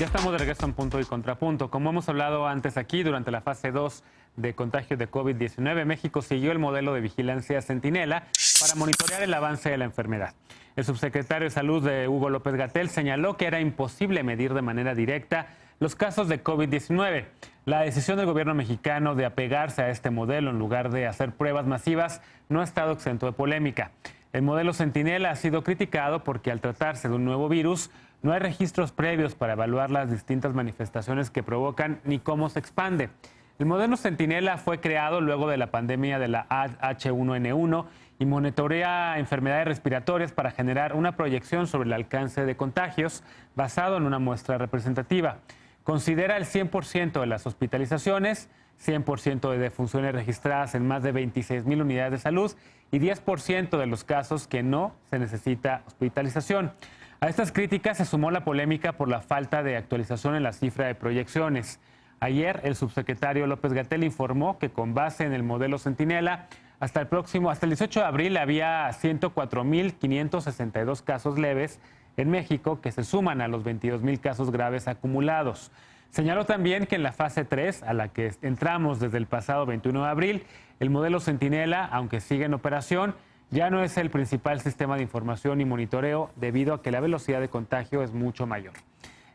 Ya estamos de regreso en Punto y Contrapunto. Como hemos hablado antes aquí, durante la fase 2 de contagio de COVID-19, México siguió el modelo de vigilancia Centinela para monitorear el avance de la enfermedad. El subsecretario de Salud, Hugo López-Gatell, señaló que era imposible medir de manera directa los casos de COVID-19. La decisión del gobierno mexicano de apegarse a este modelo en lugar de hacer pruebas masivas no ha estado exento de polémica. El modelo Centinela ha sido criticado porque al tratarse de un nuevo virus, no hay registros previos para evaluar las distintas manifestaciones que provocan ni cómo se expande. El modelo Centinela fue creado luego de la pandemia de la H1N1 y monitorea enfermedades respiratorias para generar una proyección sobre el alcance de contagios basado en una muestra representativa. Considera el 100% de las hospitalizaciones, 100% de defunciones registradas en más de 26,000 unidades de salud y 10% de los casos que no se necesita hospitalización. A estas críticas se sumó la polémica por la falta de actualización en la cifra de proyecciones. Ayer, el subsecretario López-Gatell informó que con base en el modelo Centinela, hasta el 18 de abril había 104,562 casos leves en México, que se suman a los 22,000 casos graves acumulados. Señaló también que en la fase 3, a la que entramos desde el pasado 21 de abril, el modelo Centinela, aunque sigue en operación, ya no es el principal sistema de información y monitoreo debido a que la velocidad de contagio es mucho mayor.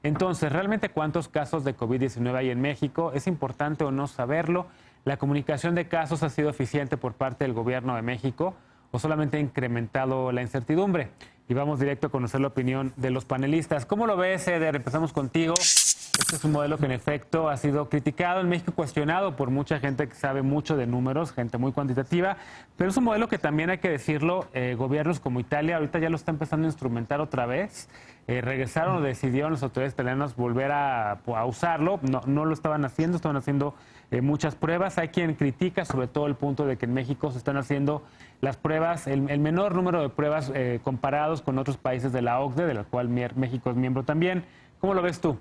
Entonces, ¿realmente cuántos casos de COVID-19 hay en México? ¿Es importante o no saberlo? ¿La comunicación de casos ha sido eficiente por parte del gobierno de México o solamente ha incrementado la incertidumbre? Y vamos directo a conocer la opinión de los panelistas. ¿Cómo lo ves, Eder? Empezamos contigo. Este es un modelo que en efecto ha sido criticado en México, cuestionado por mucha gente que sabe mucho de números, gente muy cuantitativa, pero es un modelo que también hay que decirlo, gobiernos como Italia ahorita ya lo está empezando a instrumentar otra vez. Regresaron o decidieron las autoridades italianas volver a usarlo, no lo estaban haciendo muchas pruebas. Hay quien critica sobre todo el punto de que en México se están haciendo las pruebas, el menor número de pruebas comparados con otros países de la OCDE, de la cual México es miembro también. ¿Cómo lo ves tú?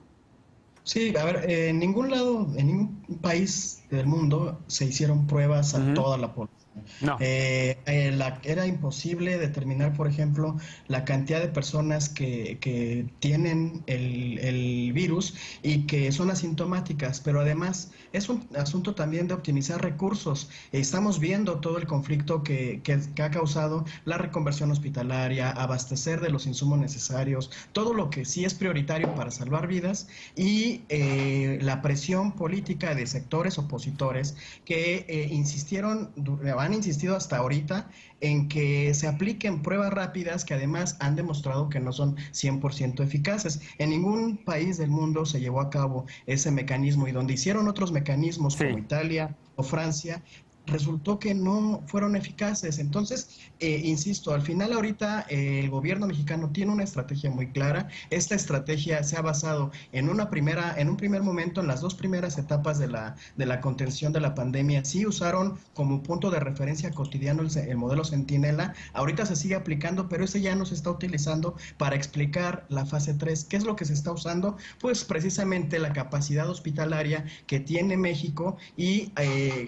Sí, a ver, en ningún lado, en ningún país del mundo se hicieron pruebas a toda la población. No. Era imposible determinar, por ejemplo, la cantidad de personas que tienen el virus y que son asintomáticas, pero además es un asunto también de optimizar recursos. Estamos viendo todo el conflicto que ha causado la reconversión hospitalaria, abastecer de los insumos necesarios, todo lo que sí es prioritario para salvar vidas y la presión política de sectores opositores que han insistido hasta ahorita en que se apliquen pruebas rápidas que además han demostrado que no son 100% eficaces. En ningún país del mundo se llevó a cabo ese mecanismo y donde hicieron otros mecanismos como Italia o Francia, resultó que no fueron eficaces. Entonces, insisto, al final ahorita el gobierno mexicano tiene una estrategia muy clara. Esta estrategia se ha basado en un primer momento, en las dos primeras etapas de la contención de la pandemia. Sí usaron como punto de referencia cotidiano el modelo Centinela. Ahorita se sigue aplicando, pero ese ya no se está utilizando para explicar la fase 3. ¿Qué es lo que se está usando? Pues precisamente la capacidad hospitalaria que tiene México y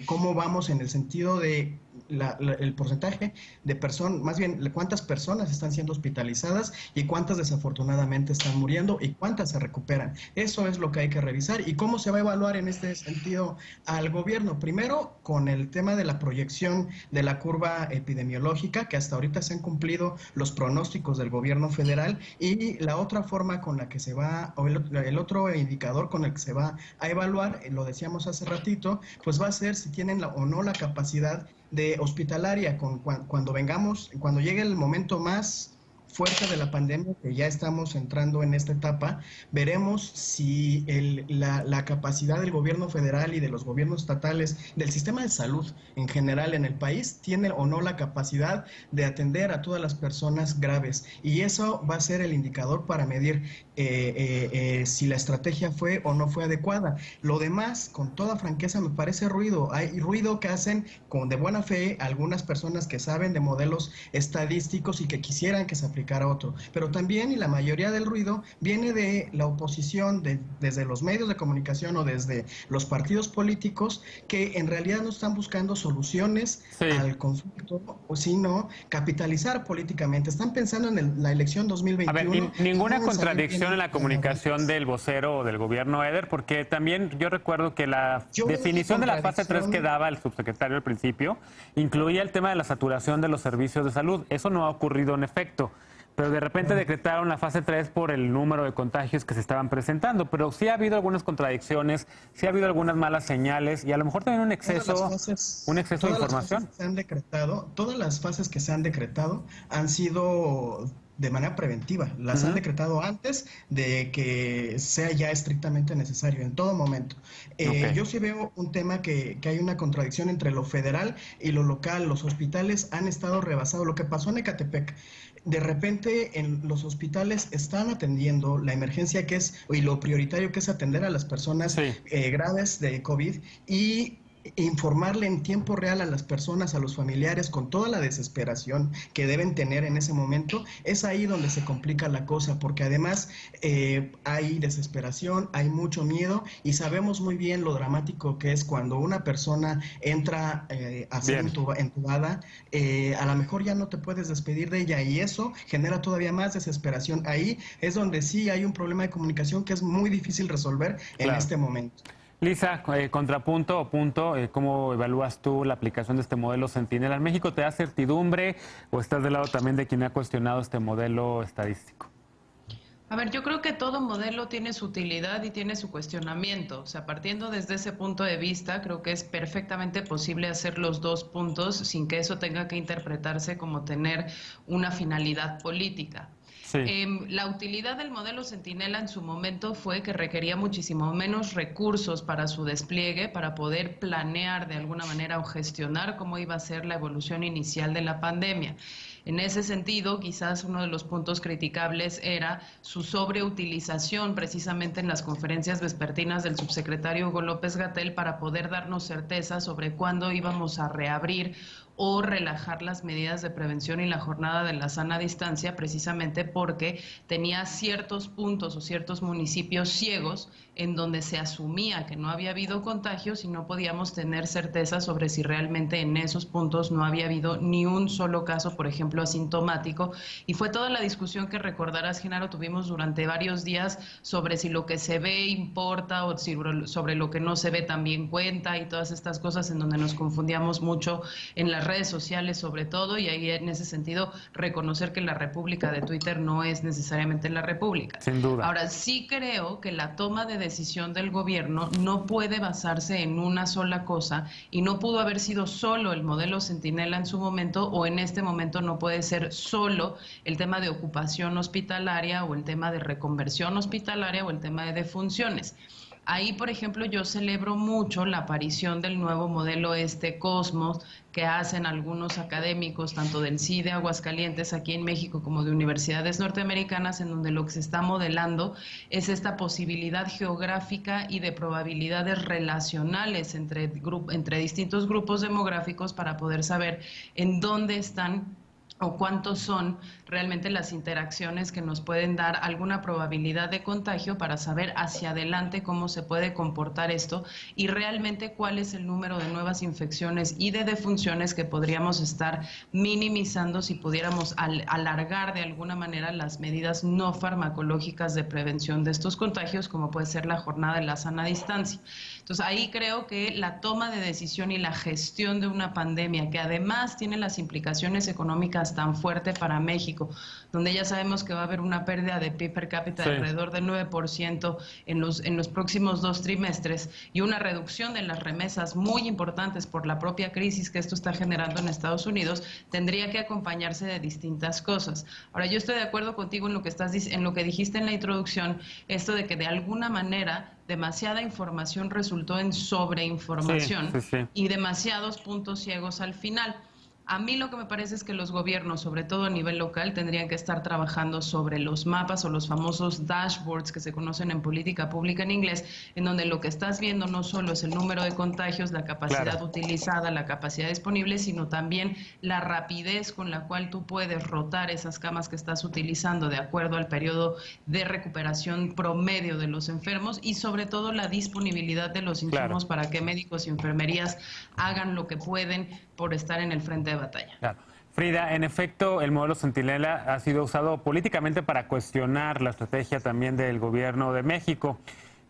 cómo vamos en el sentido de el porcentaje de personas, más bien cuántas personas están siendo hospitalizadas y cuántas desafortunadamente están muriendo y cuántas se recuperan. Eso es lo que hay que revisar. ¿Y cómo se va a evaluar en este sentido al gobierno? Primero, con el tema de la proyección de la curva epidemiológica, que hasta ahorita se han cumplido los pronósticos del gobierno federal, y la otra forma con la que se va, o el otro indicador con el que se va a evaluar, lo decíamos hace ratito, pues va a ser si tienen o no la capacidad de hospitalaria. Cuando llegue el momento más fuerte de la pandemia, que ya estamos entrando en esta etapa, veremos si la capacidad del gobierno federal y de los gobiernos estatales, del sistema de salud en general en el país, tiene o no la capacidad de atender a todas las personas graves. Y eso va a ser el indicador para medir si la estrategia fue o no fue adecuada. Lo demás, con toda franqueza, me parece ruido. Hay ruido que hacen de buena fe algunas personas que saben de modelos estadísticos y que quisieran que se aplicara sacrificar a otro. Pero también, y la mayoría del ruido, viene de la oposición, desde los medios de comunicación o desde los partidos políticos, que en realidad no están buscando soluciones al conflicto, sino capitalizar políticamente. Están pensando en la elección 2021. A ver, ninguna contradicción en la comunicación del vocero o del gobierno, Eder, porque también yo recuerdo que la definición de la fase 3 que daba el subsecretario al principio incluía el tema de la saturación de los servicios de salud. Eso no ha ocurrido en efecto, pero de repente decretaron la fase 3 por el número de contagios que se estaban presentando. Pero sí ha habido algunas contradicciones, sí ha habido algunas malas señales y a lo mejor también un exceso de información. Todas las fases que se han decretado han sido de manera preventiva. Las han decretado antes de que sea ya estrictamente necesario, en todo momento. Yo sí veo un tema que hay una contradicción entre lo federal y lo local. Los hospitales han estado rebasados. Lo que pasó en Ecatepec, de repente en los hospitales están atendiendo la emergencia que es, y lo prioritario que es atender a las personas graves de COVID y informarle en tiempo real a las personas, a los familiares, con toda la desesperación que deben tener en ese momento. Es ahí donde se complica la cosa, porque además hay desesperación, hay mucho miedo y sabemos muy bien lo dramático que es cuando una persona entra a ser entubada, a lo mejor ya no te puedes despedir de ella y eso genera todavía más desesperación. Ahí es donde sí hay un problema de comunicación que es muy difícil resolver en este momento. Lisa, contrapunto o punto, ¿cómo evalúas tú la aplicación de este modelo Centinela en México? ¿Te da certidumbre o estás del lado también de quien ha cuestionado este modelo estadístico? A ver, yo creo que todo modelo tiene su utilidad y tiene su cuestionamiento. O sea, partiendo desde ese punto de vista, creo que es perfectamente posible hacer los dos puntos sin que eso tenga que interpretarse como tener una finalidad política. La utilidad del modelo Centinela en su momento fue que requería muchísimo menos recursos para su despliegue, para poder planear de alguna manera o gestionar cómo iba a ser la evolución inicial de la pandemia. En ese sentido, quizás uno de los puntos criticables era su sobreutilización precisamente en las conferencias vespertinas del subsecretario Hugo López-Gatell para poder darnos certeza sobre cuándo íbamos a reabrir o relajar las medidas de prevención y la jornada de la sana distancia, precisamente porque tenía ciertos puntos o ciertos municipios ciegos en donde se asumía que no había habido contagios y no podíamos tener certeza sobre si realmente en esos puntos no había habido ni un solo caso, por ejemplo, asintomático. Y fue toda la discusión que recordarás, Genaro, tuvimos durante varios días sobre si lo que se ve importa o si sobre lo que no se ve también cuenta y todas estas cosas en donde nos confundíamos mucho en las redes sociales sobre todo, y ahí en ese sentido reconocer que la república de Twitter no es necesariamente la república. Sin duda. Ahora, sí creo que la toma de decisión del gobierno no puede basarse en una sola cosa y no pudo haber sido solo el modelo Centinela en su momento o en este momento no puede ser solo el tema de ocupación hospitalaria o el tema de reconversión hospitalaria o el tema de defunciones. Ahí, por ejemplo, yo celebro mucho la aparición del nuevo modelo Cosmos que hacen algunos académicos, tanto del CIDE de Aguascalientes aquí en México como de universidades norteamericanas, en donde lo que se está modelando es esta posibilidad geográfica y de probabilidades relacionales entre distintos grupos demográficos para poder saber en dónde están o cuántos son realmente las interacciones que nos pueden dar alguna probabilidad de contagio para saber hacia adelante cómo se puede comportar esto y realmente cuál es el número de nuevas infecciones y de defunciones que podríamos estar minimizando si pudiéramos alargar de alguna manera las medidas no farmacológicas de prevención de estos contagios, como puede ser la jornada de la sana distancia. Entonces ahí creo que la toma de decisión y la gestión de una pandemia que además tiene las implicaciones económicas tan fuerte para México, donde ya sabemos que va a haber una pérdida de PIB per cápita de alrededor del 9% en los próximos 2 trimestres y una reducción de las remesas muy importantes por la propia crisis que esto está generando en Estados Unidos, tendría que acompañarse de distintas cosas. Ahora, yo estoy de acuerdo contigo en lo que dijiste en la introducción, esto de que de alguna manera demasiada información resultó en sobreinformación y demasiados puntos ciegos al final. A mí lo que me parece es que los gobiernos, sobre todo a nivel local, tendrían que estar trabajando sobre los mapas o los famosos dashboards que se conocen en política pública en inglés, en donde lo que estás viendo no solo es el número de contagios, la capacidad utilizada, la capacidad disponible, sino también la rapidez con la cual tú puedes rotar esas camas que estás utilizando de acuerdo al periodo de recuperación promedio de los enfermos y sobre todo la disponibilidad de los insumos para que médicos y enfermerías hagan lo que pueden por estar en el frente de batalla. Claro. Frida, en efecto, el modelo Centinela ha sido usado políticamente para cuestionar la estrategia también del gobierno de México.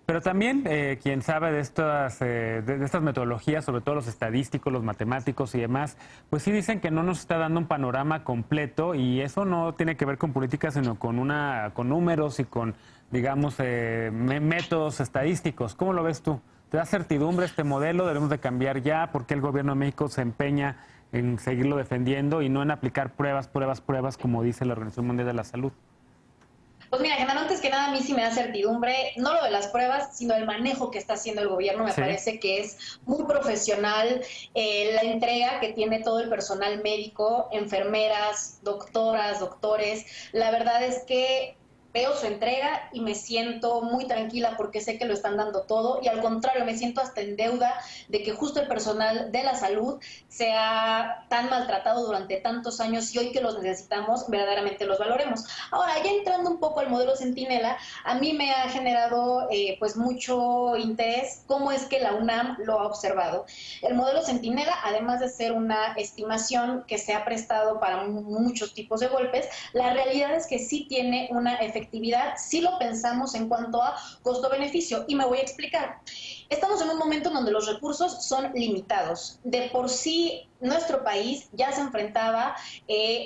Pero también quien sabe de estas metodologías, sobre todo los estadísticos, los matemáticos y demás, pues sí dicen que no nos está dando un panorama completo y eso no tiene que ver con política, sino con números y con, digamos, métodos estadísticos. ¿Cómo lo ves tú? ¿Te da certidumbre este modelo? ¿Debemos de cambiar ya? ¿Por qué el gobierno de México se empeña en seguirlo defendiendo y no en aplicar pruebas, como dice la Organización Mundial de la Salud? Pues mira, Genaro, antes que nada a mí sí me da certidumbre, no lo de las pruebas, sino el manejo que está haciendo el gobierno. Me parece que es muy profesional la entrega que tiene todo el personal médico, enfermeras, doctoras, doctores. La verdad es que veo su entrega y me siento muy tranquila porque sé que lo están dando todo y al contrario me siento hasta en deuda de que justo el personal de la salud sea tan maltratado durante tantos años y hoy que los necesitamos verdaderamente los valoremos. Ahora, ya entrando un poco al modelo Centinela, a mí me ha generado pues mucho interés cómo es que la UNAM lo ha observado. El modelo Centinela, además de ser una estimación que se ha prestado para muchos tipos de golpes, la realidad es que sí tiene una efectividad si lo pensamos en cuanto a costo-beneficio. Y me voy a explicar. Estamos en un momento en donde los recursos son limitados. De por sí, nuestro país ya se enfrentaba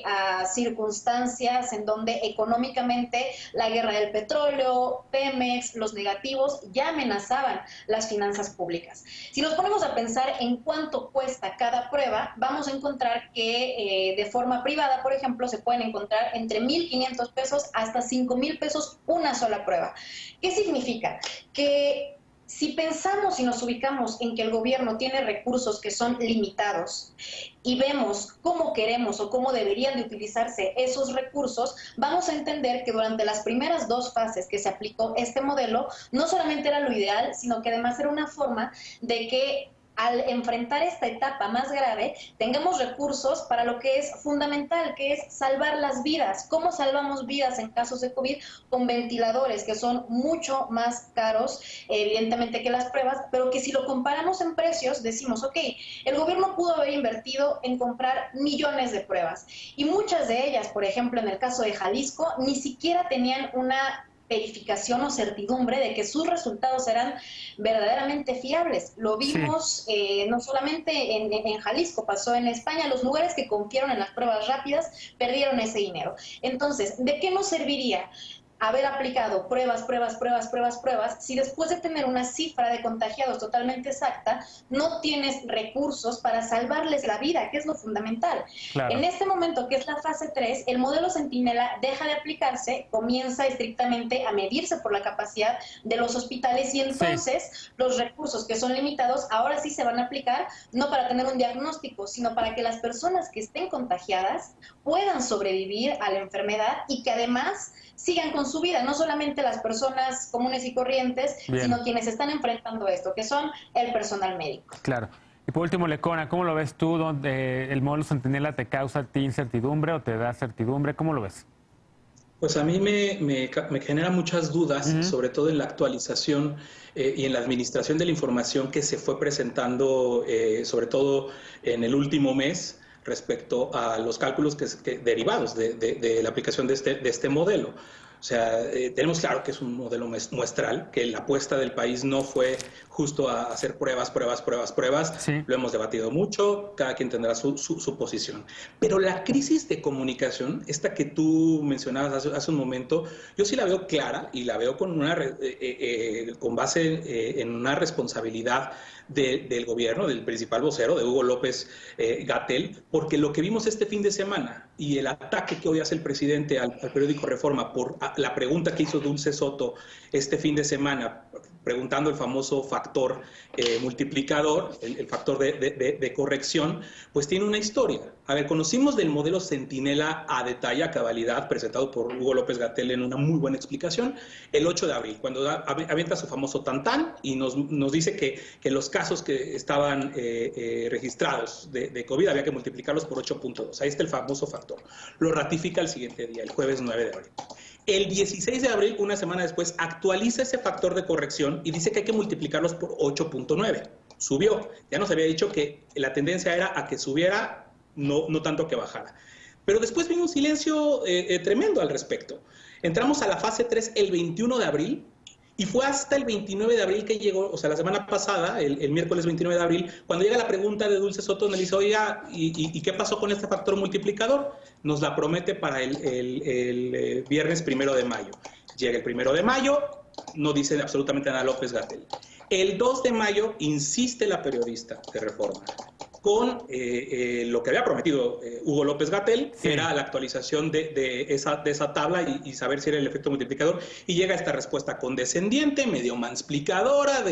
a circunstancias en donde económicamente la guerra del petróleo, Pemex, los negativos ya amenazaban las finanzas públicas. Si nos ponemos a pensar en cuánto cuesta cada prueba, vamos a encontrar que de forma privada, por ejemplo, se pueden encontrar entre 1,500 pesos hasta 5,000 pesos una sola prueba. ¿Qué significa? Que si pensamos y nos ubicamos en que el gobierno tiene recursos que son limitados y vemos cómo queremos o cómo deberían de utilizarse esos recursos, vamos a entender que durante las primeras 2 fases que se aplicó este modelo, no solamente era lo ideal, sino que además era una forma de que al enfrentar esta etapa más grave, tengamos recursos para lo que es fundamental, que es salvar las vidas. ¿Cómo salvamos vidas en casos de COVID? Con ventiladores, que son mucho más caros, evidentemente, que las pruebas, pero que si lo comparamos en precios, decimos, ok, el gobierno pudo haber invertido en comprar millones de pruebas, y muchas de ellas, por ejemplo, en el caso de Jalisco, ni siquiera tenían una verificación o certidumbre de que sus resultados eran verdaderamente fiables. Lo vimos no solamente en Jalisco, pasó en España. Los lugares que confiaron en las pruebas rápidas perdieron ese dinero. Entonces, ¿de qué nos serviría haber aplicado pruebas, si después de tener una cifra de contagiados totalmente exacta, no tienes recursos para salvarles la vida, que es lo fundamental? Claro. En este momento, que es la fase 3, el modelo Centinela deja de aplicarse, comienza estrictamente a medirse por la capacidad de los hospitales y entonces los recursos que son limitados ahora sí se van a aplicar, no para tener un diagnóstico, sino para que las personas que estén contagiadas puedan sobrevivir a la enfermedad y que además sigan con su vida, no solamente las personas comunes y corrientes, sino quienes están enfrentando esto, que son el personal médico. Claro. Y por último, Lecona, ¿cómo lo ves tú? ¿El modelo Centinela te causa a ti incertidumbre o te da certidumbre? ¿Cómo lo ves? Pues a mí me genera muchas dudas, sobre todo en la actualización y en la administración de la información que se fue presentando, sobre todo en el último mes, respecto a los cálculos que derivados de la aplicación de este modelo. O sea, tenemos claro que es un modelo muestral, que la apuesta del país no fue justo a hacer pruebas. Sí. Lo hemos debatido mucho, cada quien tendrá su posición. Pero la crisis de comunicación, esta que tú mencionabas hace un momento, yo sí la veo clara y la veo con base en una responsabilidad del gobierno, del principal vocero, de Hugo López-Gatell, porque lo que vimos este fin de semana y el ataque que hoy hace el presidente al periódico Reforma por la pregunta que hizo Dulce Soto este fin de semana, preguntando el famoso factor multiplicador, el factor de corrección, pues tiene una historia. A ver, conocimos del modelo Centinela a detalle, a cabalidad, presentado por Hugo López-Gatell en una muy buena explicación, el 8 de abril, cuando avienta su famoso tantán y nos dice que los casos que estaban registrados de COVID había que multiplicarlos por 8.2. Ahí está el famoso factor. Lo ratifica el siguiente día, el jueves 9 de abril. El 16 de abril, una semana después, actualiza ese factor de corrección y dice que hay que multiplicarlos por 8.9. Subió. Ya nos había dicho que la tendencia era a que subiera, no tanto que bajara. Pero después vino un silencio tremendo al respecto. Entramos a la fase 3 el 21 de abril y fue hasta el 29 de abril que llegó, o sea, la semana pasada, el miércoles 29 de abril, cuando llega la pregunta de Dulce Soto, donde le dice, oiga, ¿y qué pasó con este factor multiplicador? Nos la promete para el viernes 1 de mayo. Llega el 1 de mayo, no dice absolutamente nada López-Gatell. El 2 de mayo insiste la periodista de Reforma con lo que había prometido Hugo López-Gatell, que era la actualización de esa tabla y saber si era el efecto multiplicador, y llega esta respuesta condescendiente, medio mansplicadora,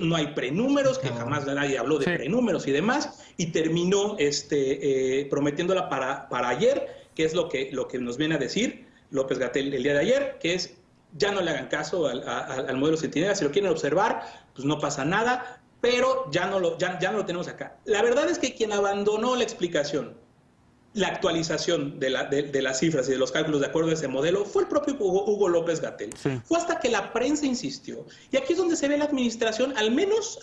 no hay prenúmeros, que jamás nadie habló de prenúmeros y demás, y terminó prometiéndola para ayer, que es lo que nos viene a decir López-Gatell el día de ayer, que es, ya no le hagan caso al modelo Centinela, si lo quieren observar, pues no pasa nada, pero ya no lo tenemos acá. La verdad es que quien abandonó la explicación, la actualización de las cifras y de los cálculos de acuerdo a ese modelo, fue el propio Hugo López-Gatell. Sí. Fue hasta que la prensa insistió. Y aquí es donde se ve la administración al menos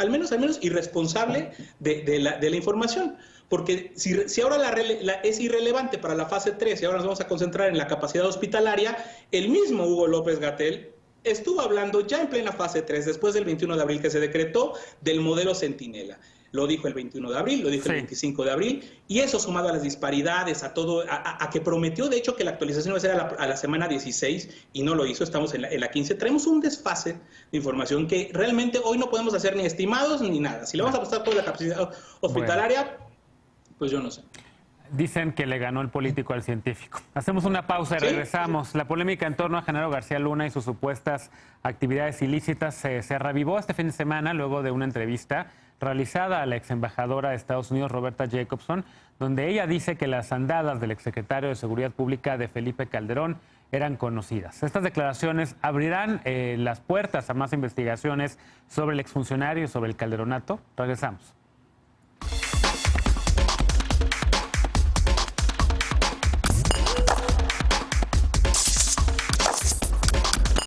irresponsable de la información. Porque si ahora es irrelevante para la fase 3 y ahora nos vamos a concentrar en la capacidad hospitalaria, el mismo Hugo López-Gatell estuvo hablando ya en plena fase 3, después del 21 de abril que se decretó, del modelo Centinela. Lo dijo el 21 de abril, lo dijo el 25 de abril, y eso sumado a las disparidades, a todo, a que prometió de hecho que la actualización iba a ser a la semana 16 y no lo hizo, estamos en la 15. Traemos un desfase de información que realmente hoy no podemos hacer ni estimados ni nada. Si le vamos a apostar toda la capacidad hospitalaria, pues yo no sé. Dicen que le ganó el político al científico. Hacemos una pausa y regresamos. La polémica en torno a Genaro García Luna y sus supuestas actividades ilícitas se revivó este fin de semana luego de una entrevista realizada a la ex embajadora de Estados Unidos, Roberta Jacobson, donde ella dice que las andadas del exsecretario de Seguridad Pública de Felipe Calderón eran conocidas. Estas declaraciones abrirán las puertas a más investigaciones sobre el exfuncionario y sobre el calderonato. Regresamos.